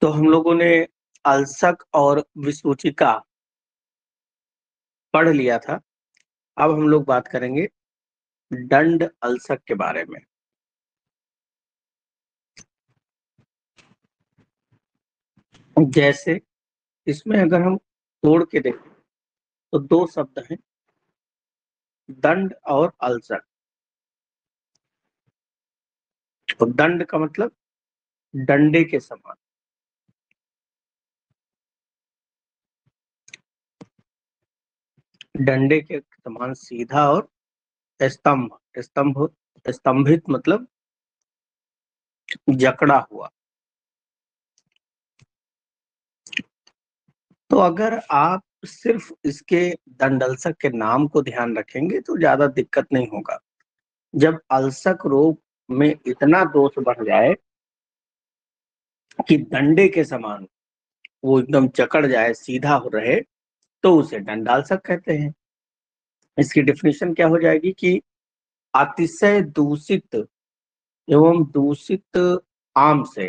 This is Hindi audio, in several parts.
तो हम लोगों ने अल्सक और विसूचिका पढ़ लिया था। अब हम लोग बात करेंगे दंड अल्सक के बारे में। जैसे इसमें अगर हम तोड़ के देखें तो दो शब्द हैं, दंड और अल्सक। तो दंड का मतलब डंडे के समान, डंडे के समान सीधा, और स्तंभ स्तंभ स्तंभित मतलब जकड़ा हुआ। तो अगर आप सिर्फ इसके दंडल्सक के नाम को ध्यान रखेंगे तो ज्यादा दिक्कत नहीं होगा। जब अल्सक रोग में इतना दोष बढ़ जाए कि डंडे के समान वो एकदम जकड़ जाए, सीधा हो रहे, तो उसे दंडाल्सक कहते हैं। इसकी डेफिनेशन क्या हो जाएगी कि अतिशय दूषित एवं दूषित आम से,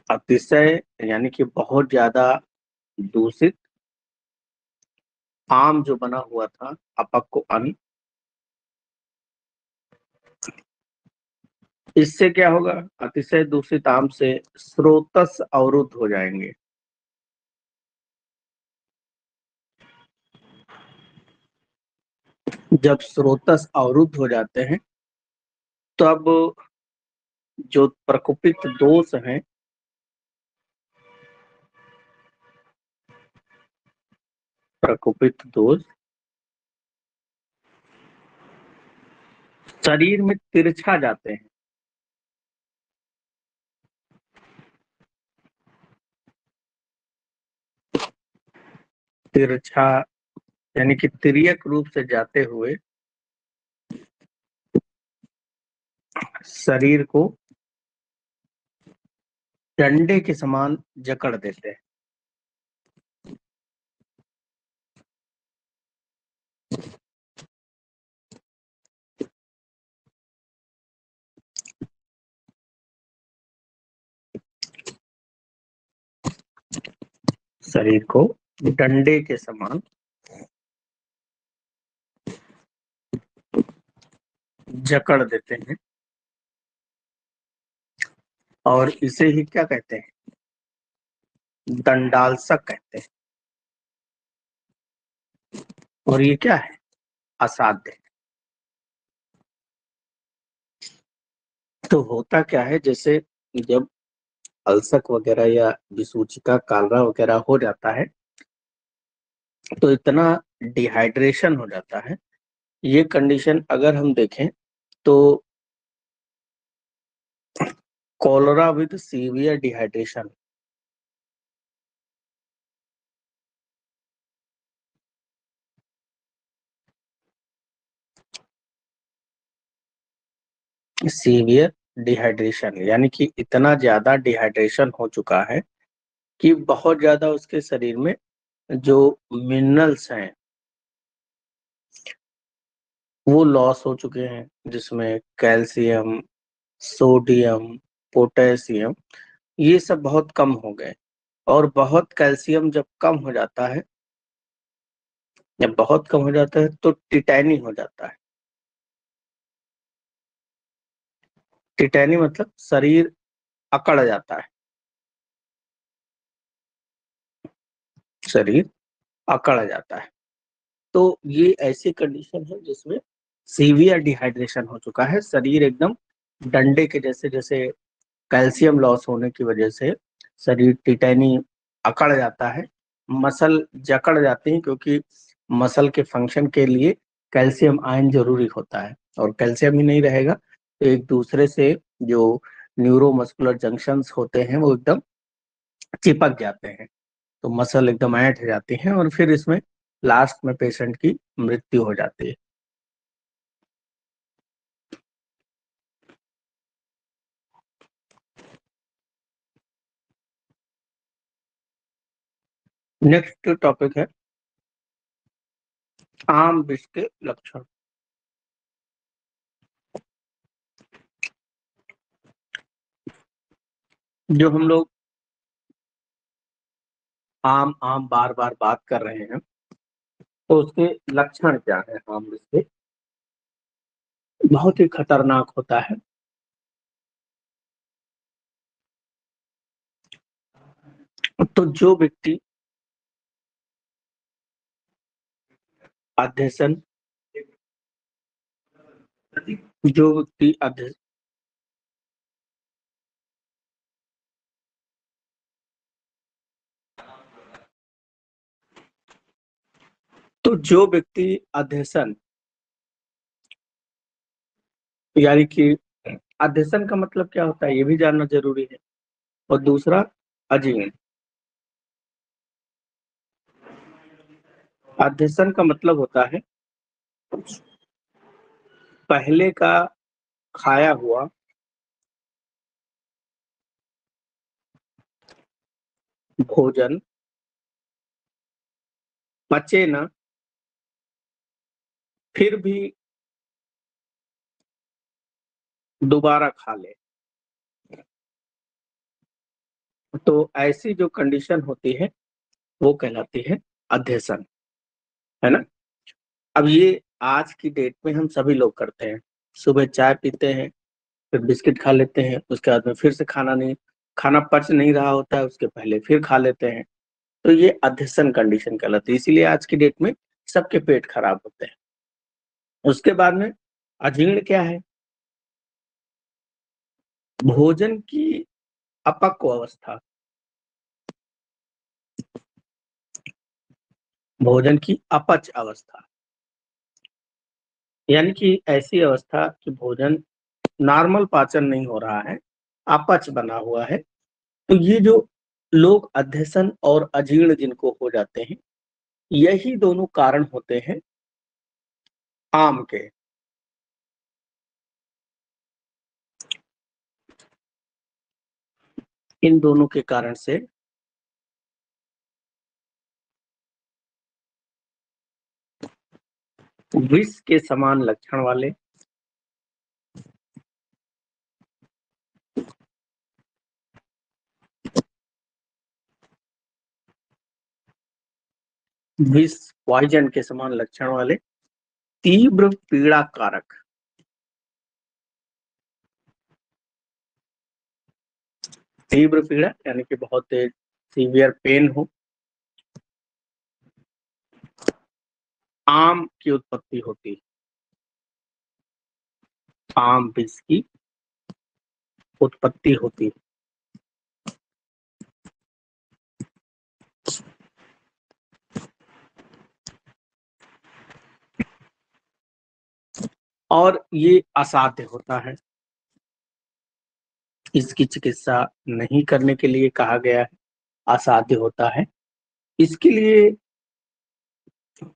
अतिशय यानी कि बहुत ज्यादा दूषित आम जो बना हुआ था, अपक को अन, इससे क्या होगा, अतिशय दूषित आम से स्रोतस अवरुद्ध हो जाएंगे। जब स्रोतस अवरुद्ध हो जाते हैं तब जो प्रकोपित दोष हैं, प्रकोपित दोष शरीर में तिरछा जाते हैं। तिरछा यानी कि तिर्यक रूप से जाते हुए शरीर को डंडे के समान जकड़ देते हैं। शरीर को डंडे के समान जकड़ देते हैं, और इसे ही क्या कहते हैं, दंडाल्सक कहते हैं। और ये क्या है, असाध्य। तो होता क्या है, जैसे जब अल्सक वगैरह या विसूचिका कालरा वगैरह हो जाता है तो इतना डिहाइड्रेशन हो जाता है। ये कंडीशन अगर हम देखें तो cholera with severe dehydration, severe dehydration यानी कि इतना ज्यादा डिहाइड्रेशन हो चुका है कि बहुत ज्यादा उसके शरीर में जो मिनरल्स हैं वो लॉस हो चुके हैं, जिसमें कैल्शियम, सोडियम, पोटेशियम, ये सब बहुत कम हो गए। और बहुत कैल्शियम जब कम हो जाता है, जब बहुत कम हो जाता है तो टिटैनी हो जाता है। टिटैनी मतलब शरीर अकड़ जाता है, शरीर अकड़ जाता है। तो ये ऐसी कंडीशन है जिसमें सीवियर डिहाइड्रेशन हो चुका है, शरीर एकदम डंडे के जैसे, जैसे कैल्शियम लॉस होने की वजह से शरीर टिटैनी अकड़ जाता है, मसल जकड़ जाते हैं, क्योंकि मसल के फंक्शन के लिए कैल्शियम आयन जरूरी होता है, और कैल्शियम ही नहीं रहेगा तो एक दूसरे से जो न्यूरोमस्कुलर जंक्शंस होते हैं वो एकदम चिपक जाते हैं, तो मसल एकदम ऐंठ जाती हैं, और फिर इसमें लास्ट में पेशेंट की मृत्यु हो जाती है। नेक्स्ट टॉपिक है आम विष के लक्षण। जो हम लोग आम आम बार बार बात कर रहे हैं, तो उसके लक्षण क्या है? आम इसके बहुत ही खतरनाक होता है। तो जो व्यक्ति अध्यसन जो व्यक्ति अध्य तो जो व्यक्ति अध्यसन, यानी कि अध्यसन का मतलब क्या होता है ये भी जानना जरूरी है। और दूसरा अजीर्ण। अध्यसन का मतलब होता है पहले का खाया हुआ भोजन पचे न, फिर भी दोबारा खा ले। तो ऐसी जो कंडीशन होती है वो कहलाती है अध्यसन, है ना। अब ये आज की डेट में हम सभी लोग करते हैं। सुबह चाय पीते हैं, फिर बिस्किट खा लेते हैं, उसके बाद में फिर से खाना पच नहीं रहा होता है, उसके पहले फिर खा लेते हैं। तो ये अध्यसन कंडीशन कहलाती है। इसीलिए आज की डेट में सबके पेट खराब होते हैं। उसके बाद में अजीर्ण क्या है? भोजन की अपक्व अवस्था, भोजन की अपच अवस्था, यानी कि ऐसी अवस्था कि भोजन नॉर्मल पाचन नहीं हो रहा है, अपच बना हुआ है। तो ये जो लोग अध्यसन और अजीर्ण जिनको हो जाते हैं, यही दोनों कारण होते हैं आम के। इन दोनों के कारण से विष के समान लक्षण वाले विष पॉइजन के समान लक्षण वाले तीव्र पीड़ा कारक, तीव्र पीड़ा यानी कि बहुत तेज सीवियर पेन हो, आम की उत्पत्ति होती, आम विष की उत्पत्ति होती। और ये असाध्य होता है, इसकी चिकित्सा नहीं करने के लिए कहा गया है, असाध्य होता है। इसके लिए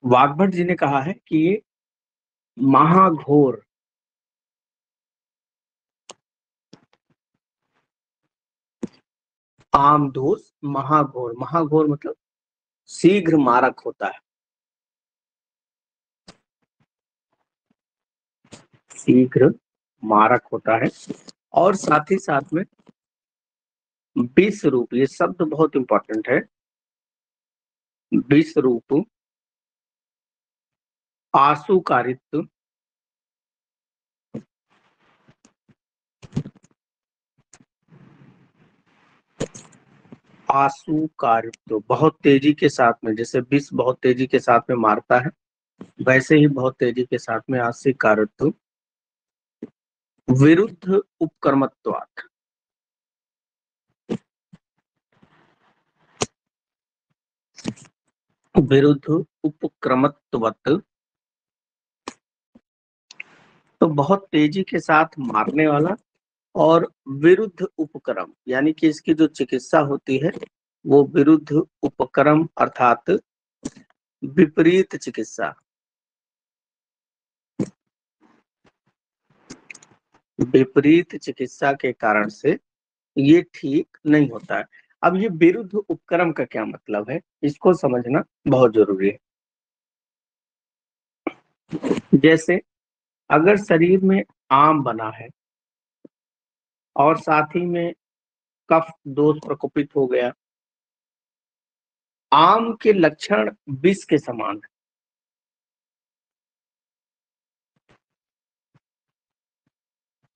वाग्भट जी ने कहा है कि ये महाघोर, आम दोष महाघोर, महाघोर मतलब शीघ्र मारक होता है, शीघ्र मारक होता है। और साथ ही साथ में विष रूप, ये शब्द बहुत इंपॉर्टेंट है, विष रूप आशुकारित्व, आशुकारित्व बहुत तेजी के साथ में, जैसे विष बहुत तेजी के साथ में मारता है, वैसे ही बहुत तेजी के साथ में आशुकारित्व विरुद्ध उपक्रमत्वात्, विरुद्ध उपक्रमत्वत्, तो बहुत तेजी के साथ मारने वाला, और विरुद्ध उपक्रम यानी कि इसकी जो चिकित्सा होती है वो विरुद्ध उपक्रम अर्थात विपरीत चिकित्सा, विपरीत चिकित्सा के कारण से ये ठीक नहीं होता है। अब ये विरुद्ध उपक्रम का क्या मतलब है, इसको समझना बहुत जरूरी है। जैसे अगर शरीर में आम बना है और साथ ही में कफ दोष प्रकोपित हो गया। आम के लक्षण विष के समान है,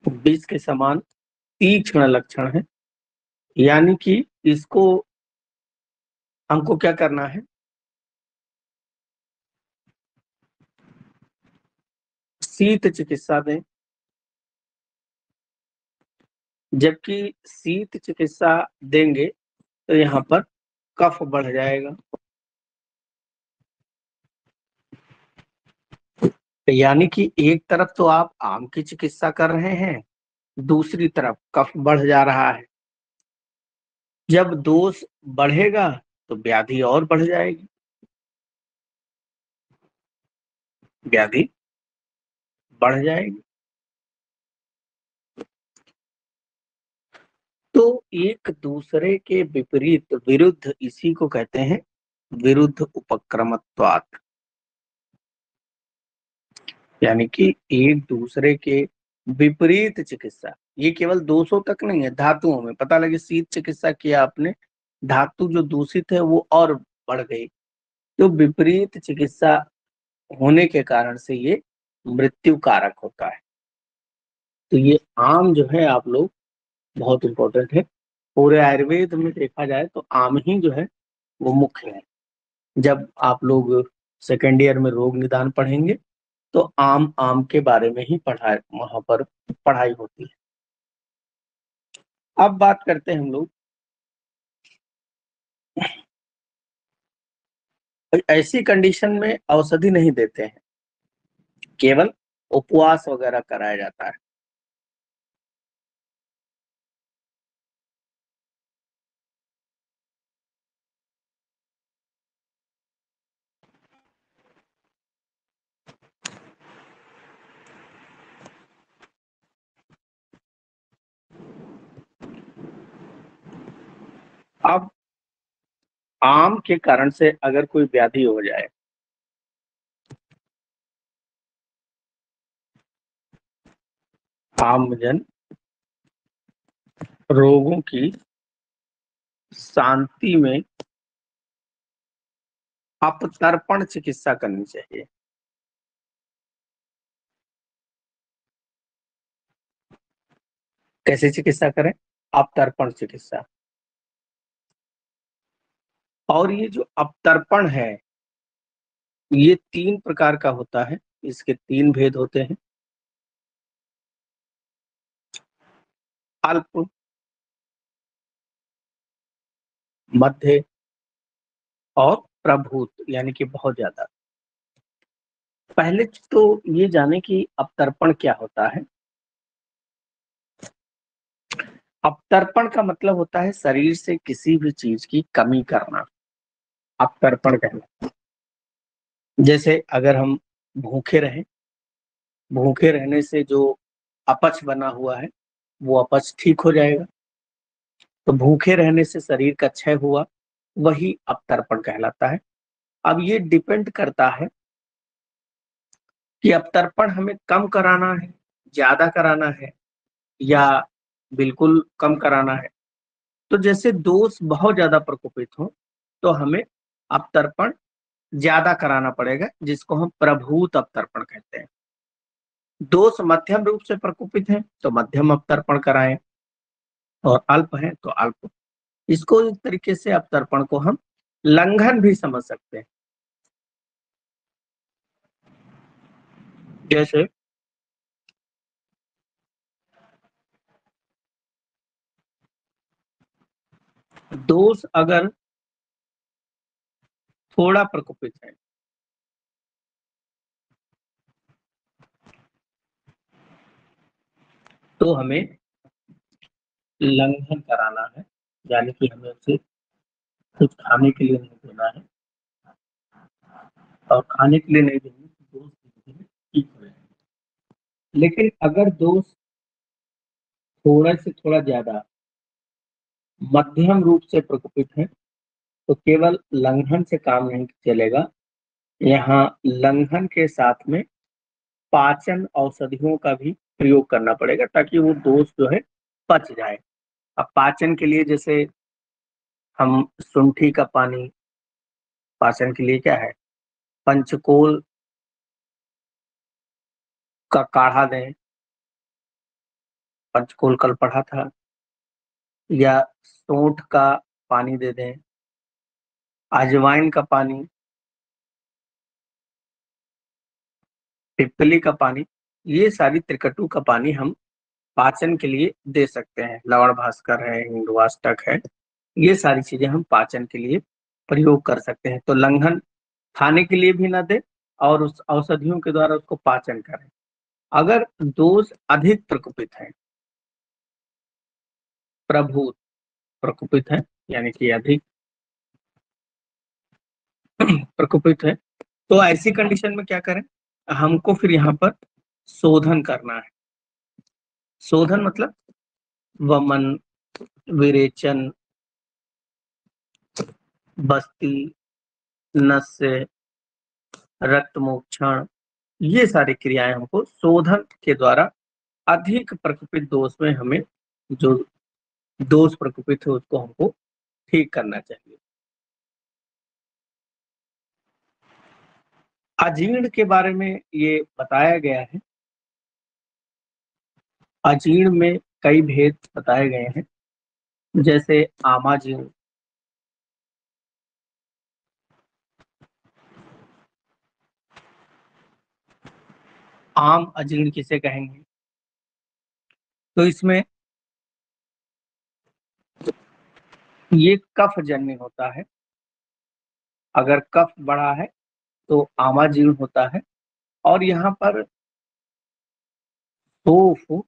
विष के समान तीक्ष्ण लक्षण है, यानी कि इसको हमको क्या करना है, शीत चिकित्सा दें। जबकि शीत चिकित्सा देंगे तो यहाँ पर कफ बढ़ जाएगा, यानी कि एक तरफ तो आप आम की चिकित्सा कर रहे हैं, दूसरी तरफ कफ बढ़ जा रहा है। जब दोष बढ़ेगा तो व्याधि और बढ़ जाएगी, व्याधि बढ़ जाएगी। तो एक दूसरे के विपरीत विरुद्ध, इसी को कहते हैं विरुद्ध उपक्रमत्वात्, यानी कि एक दूसरे के विपरीत चिकित्सा। ये केवल दोषों तक नहीं है, धातुओं में पता लगे शीत चिकित्सा किया आपने, धातु जो दूषित है वो और बढ़ गई, तो विपरीत चिकित्सा होने के कारण से ये मृत्यु कारक होता है। तो ये आम जो है आप लोग बहुत इंपॉर्टेंट है। पूरे आयुर्वेद में देखा जाए तो आम ही जो है वो मुख्य है। जब आप लोग सेकेंड ईयर में रोग निदान पढ़ेंगे तो आम आम के बारे में ही पढ़ाई वहां पर पढ़ाई होती है। अब बात करते हैं हम लोग ऐसी कंडीशन में औषधि नहीं देते हैं, केवल उपवास वगैरह कराया जाता है। अब आम के कारण से अगर कोई व्याधि हो जाए, आमजन रोगों की शांति में अपतर्पण चिकित्सा करनी चाहिए। कैसे चिकित्सा करें? अपतर्पण चिकित्सा। और ये जो अपतर्पण है ये 3 प्रकार का होता है, इसके 3 भेद होते हैं। अल्प, मध्य और प्रभूत, यानी कि बहुत ज्यादा। पहले तो ये जाने कि अपतर्पण क्या होता है। अपतर्पण का मतलब होता है शरीर से किसी भी चीज की कमी करना, अपतर्पण कहना। जैसे अगर हम भूखे रहें, भूखे रहने से जो अपच बना हुआ है वो अपच ठीक हो जाएगा। तो भूखे रहने से शरीर का क्षय हुआ, वही अपतर्पण कहलाता है। अब ये डिपेंड करता है कि अपतर्पण हमें कम कराना है, ज्यादा कराना है या बिल्कुल कम कराना है। तो जैसे दोष बहुत ज्यादा प्रकोपित हो तो हमें अपतर्पण ज्यादा कराना पड़ेगा, जिसको हम प्रभूत अपतर्पण कहते हैं। दोष मध्यम रूप से प्रकोपित है तो मध्यम अपतर्पण कराएं, और अल्प है तो अल्प। इसको एक तरीके से अपतर्पण को हम लंघन भी समझ सकते हैं। जैसे दोष अगर थोड़ा प्रकोपित है तो हमें लंघन कराना है, यानी कि हमें उसे कुछ खाने के लिए नहीं देना है, और खाने के लिए नहीं देंगे तो दोष धीरे धीरे ठीक हो जाएगा। लेकिन अगर दोष थोड़ा से थोड़ा ज्यादा मध्यम रूप से प्रकोपित है तो केवल लंघन से काम नहीं चलेगा। यहाँ लंघन के साथ में पाचन औषधियों का भी प्रयोग करना पड़ेगा ताकि वो दोष जो है पच जाए। अब पाचन के लिए जैसे हम शुंठी का पानी पाचन के लिए क्या है, पंचकोल का काढ़ा दें, पंचकोल कल पढ़ा था, या सोंठ का पानी दे दें, अजवाइन का पानी, पिप्पली का पानी, ये सारी त्रिकटु का पानी हम पाचन के लिए दे सकते हैं। लवण भास्कर है, हिंदुवाष्टक है, ये सारी चीजें हम पाचन के लिए प्रयोग कर सकते हैं। तो लंघन खाने के लिए भी ना दे और उस औषधियों के द्वारा उसको पाचन करें। अगर दोष अधिक प्रकोपित है, प्रभुत प्रकोपित है यानी कि अधिक प्रकोपित है, तो ऐसी कंडीशन में क्या करें, हमको फिर यहाँ पर शोधन करना है। शोधन मतलब वमन, विरेचन, बस्ती, नस्य, रक्त मोक्षण, ये सारी क्रियाएं हमको शोधन के द्वारा अधिक प्रकोपित दोष में हमें जो दोष प्रकोपित है उसको हमको ठीक करना चाहिए। अजीर्ण के बारे में ये बताया गया है। अजीर्ण में कई भेद बताए गए हैं, जैसे आमाजीर्ण, आम अजीर्ण किसे कहेंगे, तो इसमें ये कफ जन्य होता है। अगर कफ बढ़ा है तो आमाजीर्ण होता है। और यहाँ पर सौंफ,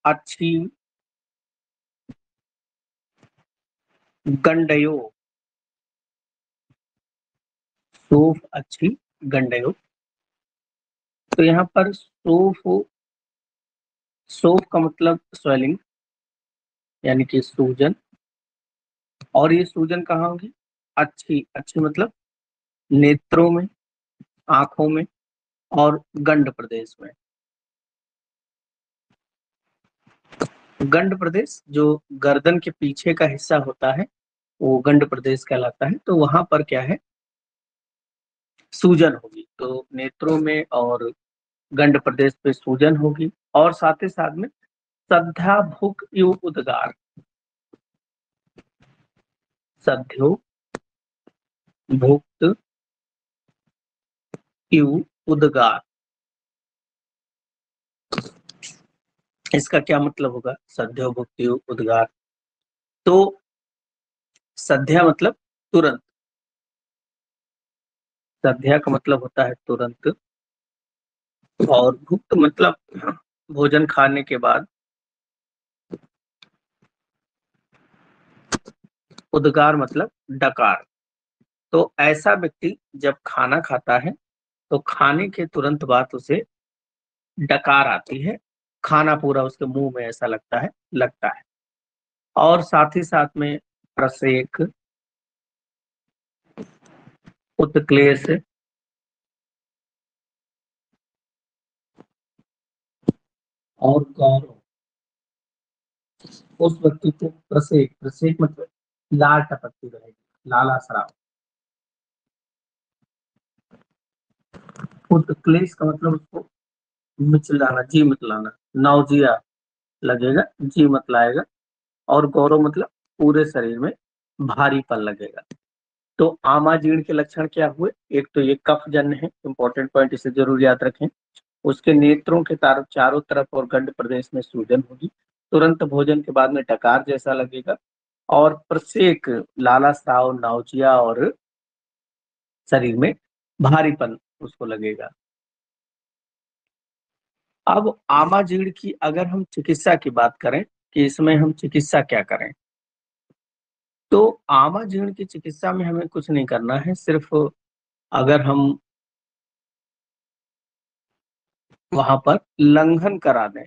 अच्छी, गंडयो, सौंफ, अच्छी, गंडयो, तो यहाँ पर सौंफ, सौंफ का मतलब स्वेलिंग यानी कि सूजन, और ये सूजन कहाँ होगी, अच्छी, अच्छी मतलब नेत्रों में, आंखों में और गंड प्रदेश में। गंड प्रदेश जो गर्दन के पीछे का हिस्सा होता है वो गंड प्रदेश कहलाता है। तो वहां पर क्या है, सूजन होगी, तो नेत्रों में और गंड प्रदेश पे सूजन होगी। और साथ ही साथ में सध्या भूख यु उद्गार, सध्यो भुक्त यु उद्गार, इसका क्या मतलब होगा, सध्यो भुक्त यु उद्गार, तो सध्या मतलब तुरंत, सध्या का मतलब होता है तुरंत, और भुक्त मतलब भोजन खाने के बाद, उद्गार मतलब डकार। तो ऐसा व्यक्ति जब खाना खाता है तो खाने के तुरंत बाद उसे डकार आती है, खाना पूरा उसके मुंह में ऐसा लगता है। और साथ ही साथ में प्रसेक, उत्क्लेश और गौरव, उस व्यक्ति को प्रसेक, प्रसेक मतलब लाल टपकती रहेगी, लाला स्राव। उत्क्लेश का मतलब उसको मिचलाना, जी मिचलाना, नाउजिया लगेगा, जी मतलाएगा। और गौरव मतलब पूरे शरीर में भारीपन लगेगा। तो आमाजीर्ण के लक्षण क्या हुए, एक तो ये कफ जन्य है, इंपॉर्टेंट पॉइंट, इसे जरूर याद रखें। उसके नेत्रों के चारों तरफ और गंड प्रदेश में सूजन होगी, तुरंत भोजन के बाद में डकार जैसा लगेगा, और प्रत्येक लाला स्राव, नाउजिया और शरीर में भारीपन उसको लगेगा। अब आमाजीर्ण की अगर हम चिकित्सा की बात करें कि इसमें हम चिकित्सा क्या करें, तो आमाजीर्ण की चिकित्सा में हमें कुछ नहीं करना है, सिर्फ अगर हम वहां पर लंघन करा दें,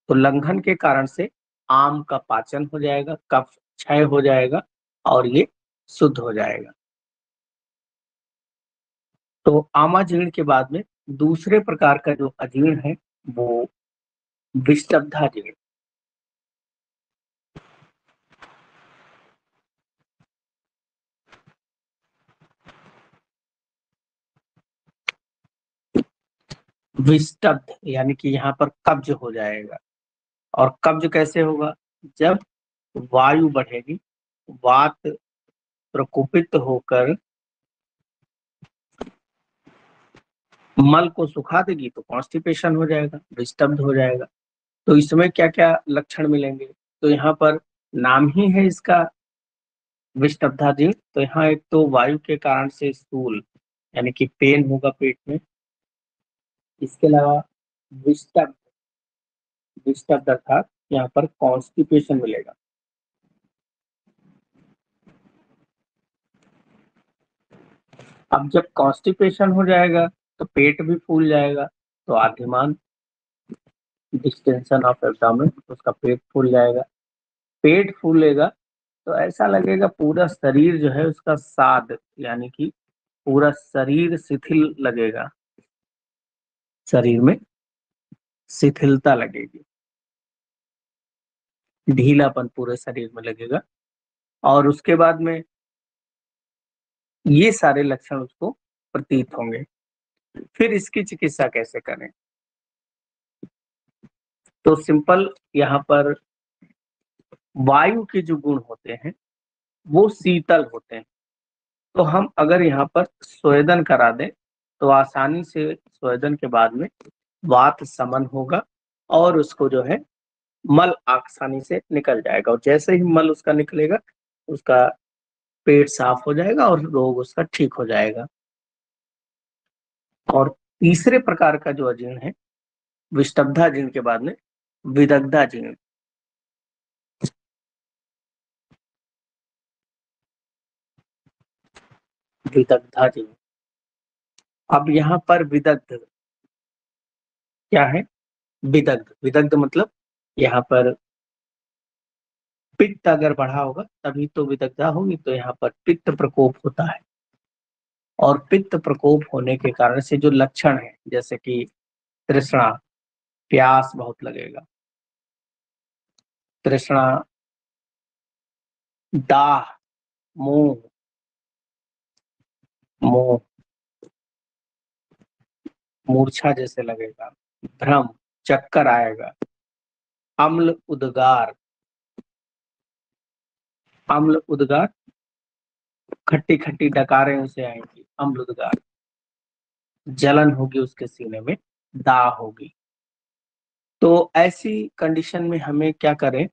तो लंघन के कारण से आम का पाचन हो जाएगा, कफ क्षय हो जाएगा और ये शुद्ध हो जाएगा। तो आमाजीर्ण के बाद में दूसरे प्रकार का जो अजीर्ण है वो विषटब्धा जीर्ण। विषटब्ध यानी कि यहाँ पर कब्ज हो जाएगा। और कब्ज कैसे होगा? जब वायु बढ़ेगी, वात प्रकोपित होकर मल को सुखा देगी तो कॉन्स्टिपेशन हो जाएगा, विषटब्ध हो जाएगा। तो इसमें क्या क्या लक्षण मिलेंगे? तो यहाँ पर नाम ही है इसका विषटब्धाजीर्ण। तो यहाँ एक तो वायु के कारण से स्थूल यानी कि पेन होगा पेट में। इसके अलावा विषटब्ध, विषटब्ध अर्थात यहाँ पर कॉन्स्टिपेशन मिलेगा। अब जब कॉन्स्टिपेशन हो जाएगा तो पेट भी फूल जाएगा, तो आद्यमान डिस्टेंशन ऑफ एब्डोमेन, उसका पेट फूल जाएगा। पेट फूलेगा तो ऐसा लगेगा पूरा शरीर जो है उसका साद यानी कि पूरा शरीर शिथिल लगेगा, शरीर में शिथिलता लगेगी, ढीलापन पूरे शरीर में लगेगा। और उसके बाद में ये सारे लक्षण उसको प्रतीत होंगे। फिर इसकी चिकित्सा कैसे करें? तो सिंपल यहाँ पर वायु के जो गुण होते हैं वो शीतल होते हैं। तो हम अगर यहाँ पर स्वेदन करा दें तो आसानी से स्वेदन के बाद में वात समन होगा और उसको जो है मल आसानी से निकल जाएगा। और जैसे ही मल उसका निकलेगा, उसका पेट साफ हो जाएगा और रोग उसका ठीक हो जाएगा। और तीसरे प्रकार का जो अजीर्ण है विषटब्धाजीर्ण के बाद में विदग्धाजीर्ण। विदग्धाजीर्ण, अब यहाँ पर विदग्ध क्या है? विदग्ध, विदग्ध मतलब यहाँ पर पित्त अगर बढ़ा होगा तभी तो विदग्धा होगी। तो यहाँ पर पित्त प्रकोप होता है और पित्त प्रकोप होने के कारण से जो लक्षण है जैसे कि तृष्णा, प्यास बहुत लगेगा, तृष्णा, दाह, मोह, मोह, मूर्छा जैसे लगेगा, भ्रम, चक्कर आएगा, अम्ल उद्गार, अम्ल उद्गार, खट्टी खट्टी डकारें उसे आएंगी, अम्ल उद्गार, जलन होगी उसके सीने में, दाह होगी। तो ऐसी कंडीशन में हमें क्या करें?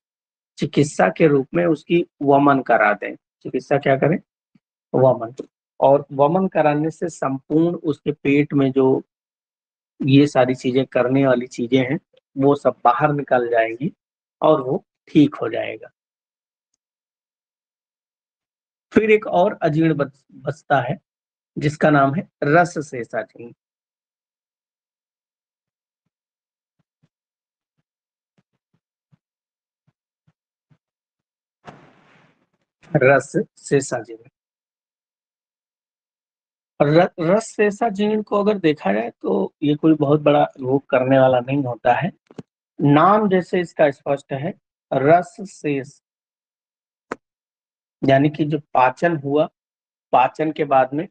चिकित्सा के रूप में उसकी वमन करा दें। चिकित्सा क्या करें? वमन। और वमन कराने से संपूर्ण उसके पेट में जो ये सारी चीजें करने वाली चीजें हैं वो सब बाहर निकल जाएंगी और वो ठीक हो जाएगा। फिर एक और अजीर्ण बचता है जिसका नाम है रस सेसाजीर्ण। रस सेसाजीर्ण, रस सेसाजीर्ण को अगर देखा जाए तो ये कोई बहुत बड़ा रोग करने वाला नहीं होता है। नाम जैसे इसका स्पष्ट है, रस शेष, यानी कि जो पाचन हुआ, पाचन के बाद में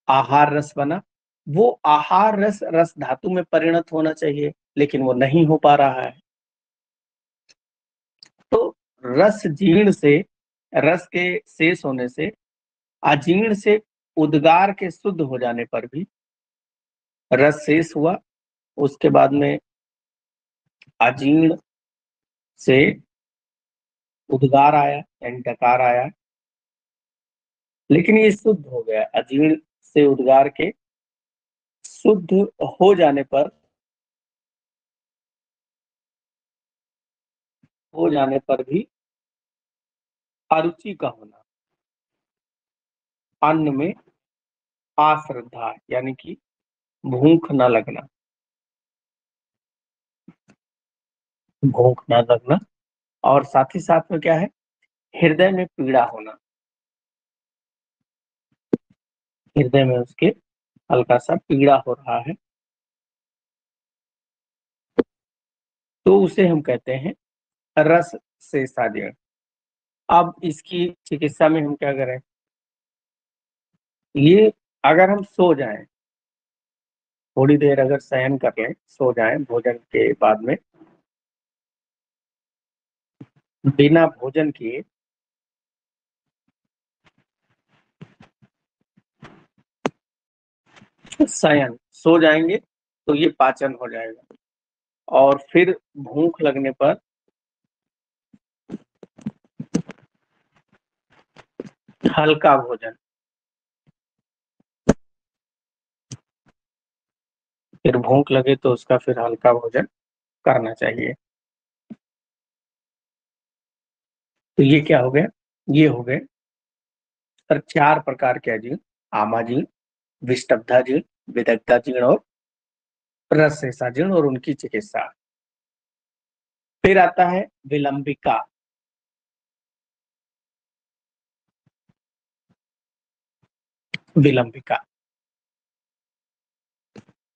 आहार रस बना, वो आहार रस रस धातु में परिणत होना चाहिए लेकिन वो नहीं हो पा रहा है। तो रस जीर्ण से, रस के शेष होने से, अजीर्ण से उद्गार के शुद्ध हो जाने पर भी रस शेष हुआ, उसके बाद में अजीर्ण से उद्गार आया यानी डकार आया, लेकिन ये शुद्ध हो गया। अजीर्ण से उद्गार के शुद्ध हो जाने पर, हो जाने पर भी अरुचि का होना, अन्न में अश्रद्धा यानी कि भूख न लगना, भूख न लगना, और साथ ही साथ में क्या है, हृदय में पीड़ा होना, हृदय में उसके हल्का सा पीड़ा हो रहा है। तो उसे हम कहते हैं रस सेसा जीर्ण। अब इसकी चिकित्सा में हम क्या करें, ये अगर हम सो जाएं, थोड़ी देर अगर शयन कर लें, सो जाएं भोजन के बाद में, बिना भोजन किए शयन सो जाएंगे तो ये पाचन हो जाएगा। और फिर भूख लगने पर हल्का भोजन, फिर भूख लगे तो उसका फिर हल्का भोजन करना चाहिए। तो ये क्या हो गया, ये हो गए सर 4 प्रकार के अजीर्ण, आमाजीर्ण, विषटब्धाजीर्ण, विदग्धाजीर्ण और रससेसाजीर्ण और उनकी चिकित्सा। फिर आता है विलंबिका। विलंबिका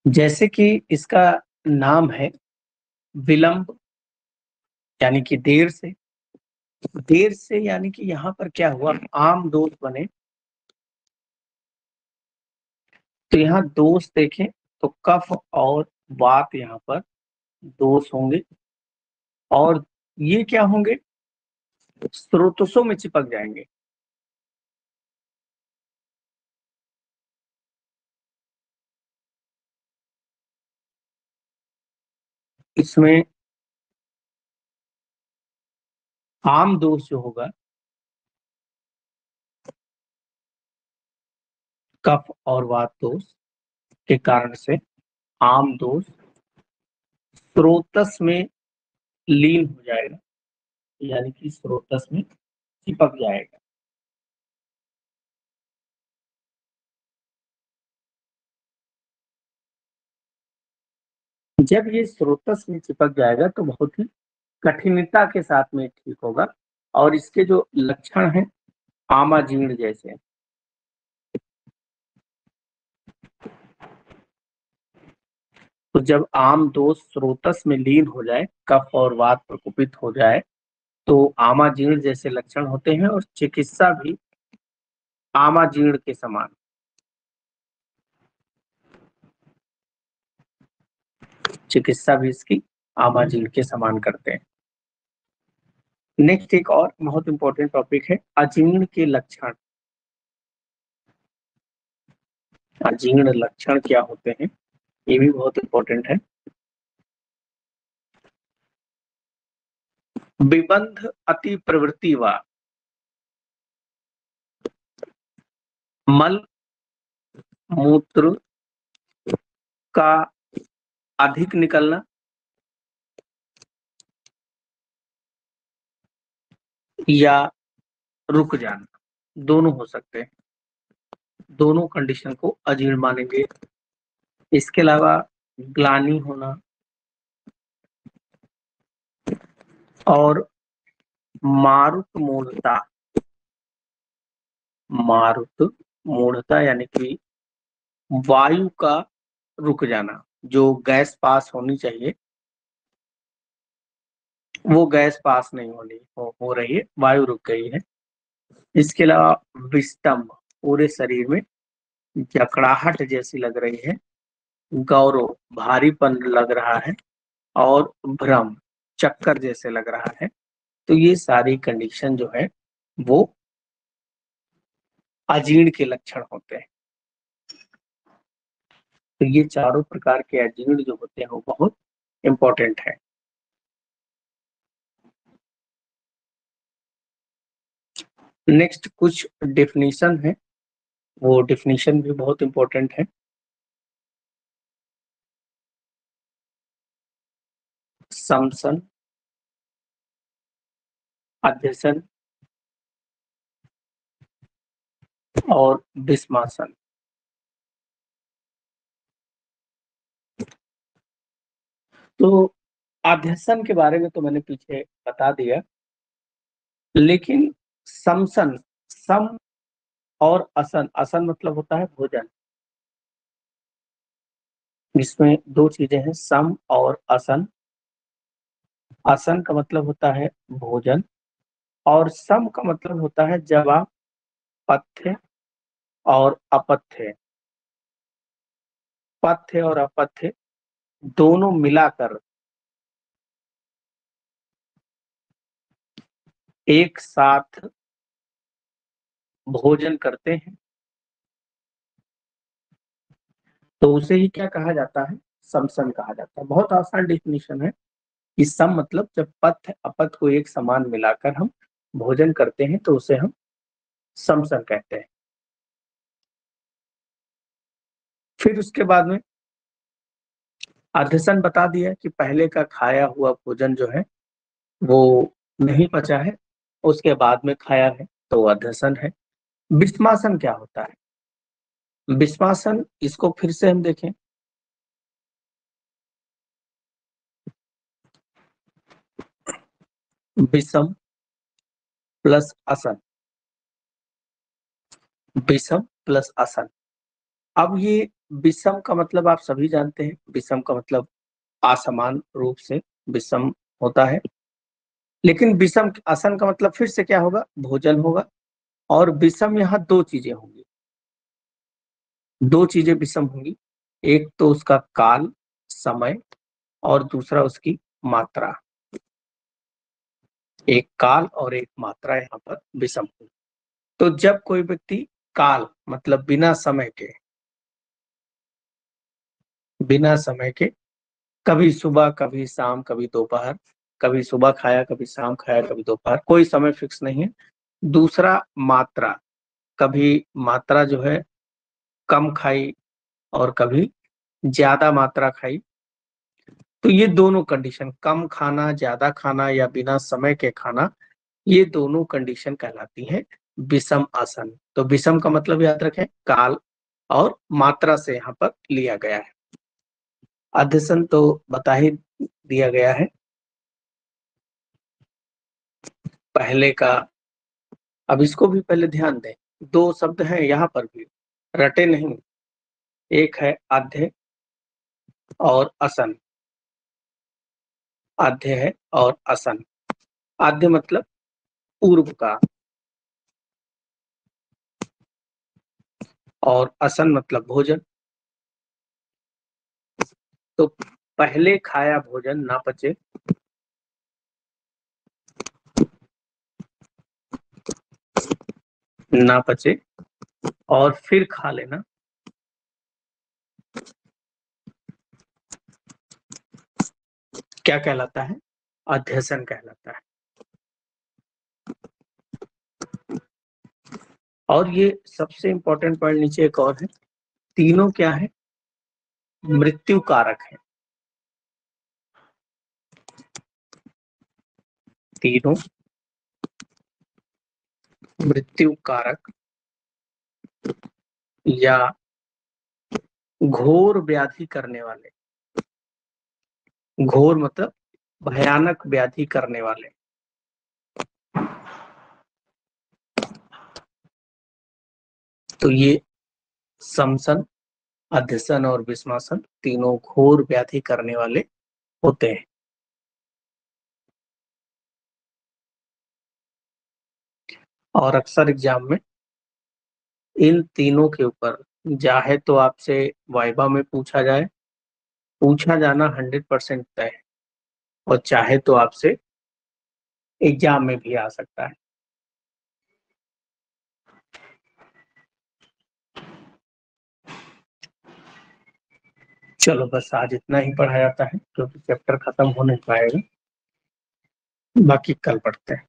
जैसे कि इसका नाम है विलंब, यानी कि देर से। देर से यानी कि यहाँ पर क्या हुआ, आम दोष बने। तो यहाँ दोष देखें तो कफ और वात यहाँ पर दोष होंगे, और ये क्या होंगे, स्रोतसों में चिपक जाएंगे। इसमें आम दोष जो होगा, कफ और वात दोष के कारण से आम दोष स्रोतस में लीन हो जाएगा, यानी कि स्रोतस में चिपक जाएगा। जब ये स्रोतस में चिपक जाएगा तो बहुत ही कठिनता के साथ में ठीक होगा, और इसके जो लक्षण हैं आमाजीर्ण जैसे। तो जब आम दोष स्रोतस में लीन हो जाए, कफ और वात प्रकोपित हो जाए, तो आमाजीर्ण जैसे लक्षण होते हैं, और चिकित्सा भी आमाजीर्ण के समान। चिकित्सा भी इसकी आमाजीर्ण के समान करते हैं। नेक्स्ट एक और बहुत इंपॉर्टेंट टॉपिक है अजीर्ण के लक्षण। अजीर्ण लक्षण क्या होते हैं, ये भी बहुत इंपॉर्टेंट है। विबंध अति प्रवृत्ति व मल मूत्र का अधिक निकलना, या रुक जाना, दोनों हो सकते हैं। दोनों कंडीशन को अजीर्ण मानेंगे। इसके अलावा ग्लानि होना और मारुत मूढ़ता। मारुत मूढ़ता यानी कि वायु का रुक जाना, जो गैस पास होनी चाहिए वो गैस पास नहीं हो रही है, वायु रुक गई है। इसके अलावा विस्तंभ, पूरे शरीर में जकड़ाहट जैसी लग रही है, गौरव, भारीपन लग रहा है, और भ्रम, चक्कर जैसे लग रहा है। तो ये सारी कंडीशन जो है वो अजीर्ण के लक्षण होते हैं। तो ये चारों प्रकार के अजीर्ण जो होते हैं वो बहुत इंपॉर्टेंट है। नेक्स्ट कुछ डेफिनेशन है, वो डेफिनेशन भी बहुत इंपॉर्टेंट है। समसन, अध्यसन और विस्मासन। तो अध्यसन के बारे में तो मैंने पीछे बता दिया, लेकिन समसन, सम और असन, असन मतलब होता है भोजन। इसमें दो चीजें हैं, सम और असन। आसन का मतलब होता है भोजन, और सम का मतलब होता है जब आप पथ्य और अपथ्य, पथ्य और अपथ्य दोनों मिलाकर एक साथ भोजन करते हैं, तो उसे ही क्या कहा जाता है, समसन कहा जाता है। बहुत आसान डेफिनेशन है कि सम मतलब जब पथ्य अपथ्य को एक समान मिलाकर हम भोजन करते हैं तो उसे हम समसन कहते हैं। फिर उसके बाद में अध्यसन बता दिया कि पहले का खाया हुआ भोजन जो है वो नहीं पचा है, उसके बाद में खाया है तो अध्यसन है। विस्मासन क्या होता है? विस्मासन, इसको फिर से हम देखें, विषम प्लस असन, विषम प्लस असन। अब ये विषम का मतलब आप सभी जानते हैं, विषम का मतलब असमान रूप से विषम होता है। लेकिन विषम असन का मतलब फिर से क्या होगा, भोजन होगा। और विषम यहाँ दो चीजें होंगी, दो चीजें विषम होंगी। एक तो उसका काल, समय, और दूसरा उसकी मात्रा। एक काल और एक मात्रा यहाँ पर विषम होगी। तो जब कोई व्यक्ति काल मतलब बिना समय के कभी सुबह कभी शाम कभी दोपहर, कभी सुबह खाया कभी शाम खाया कभी दोपहर, कोई समय फिक्स नहीं है। दूसरा मात्रा, कभी मात्रा जो है कम खाई और कभी ज्यादा मात्रा खाई। तो ये दोनों कंडीशन, कम खाना ज्यादा खाना या बिना समय के खाना, ये दोनों कंडीशन कहलाती है विषम आसन। तो विषम का मतलब याद रखें, काल और मात्रा से यहाँ पर लिया गया है। अध्यसन तो बता ही दिया गया है पहले का। अब इसको भी पहले ध्यान दें, दो शब्द हैं यहाँ पर भी, रटे नहीं। एक है आध्य और असन, आध्य है और असन। आध्य मतलब पूर्व का, और असन मतलब भोजन। तो पहले खाया भोजन ना पचे, ना पचे और फिर खा लेना, क्या कहलाता है, अध्यसन कहलाता है। और ये सबसे इंपॉर्टेंट पॉइंट नीचे एक और है, तीनों क्या है, मृत्यु कारक है। तीनों मृत्यु कारक या घोर व्याधि करने वाले, घोर मतलब भयानक व्याधि करने वाले। तो ये समसन, अध्यसन और विस्मासन तीनों घोर व्याधि करने वाले होते हैं। और अक्सर एग्जाम में इन तीनों के ऊपर चाहे तो आपसे वाइवा में पूछा जाए, पूछा जाना 100% तय है, और चाहे तो आपसे एग्जाम में भी आ सकता है। चलो बस आज इतना ही पढ़ा जाता है, क्योंकि चैप्टर खत्म हो नहीं पाएगा, बाकी कल पढ़ते हैं।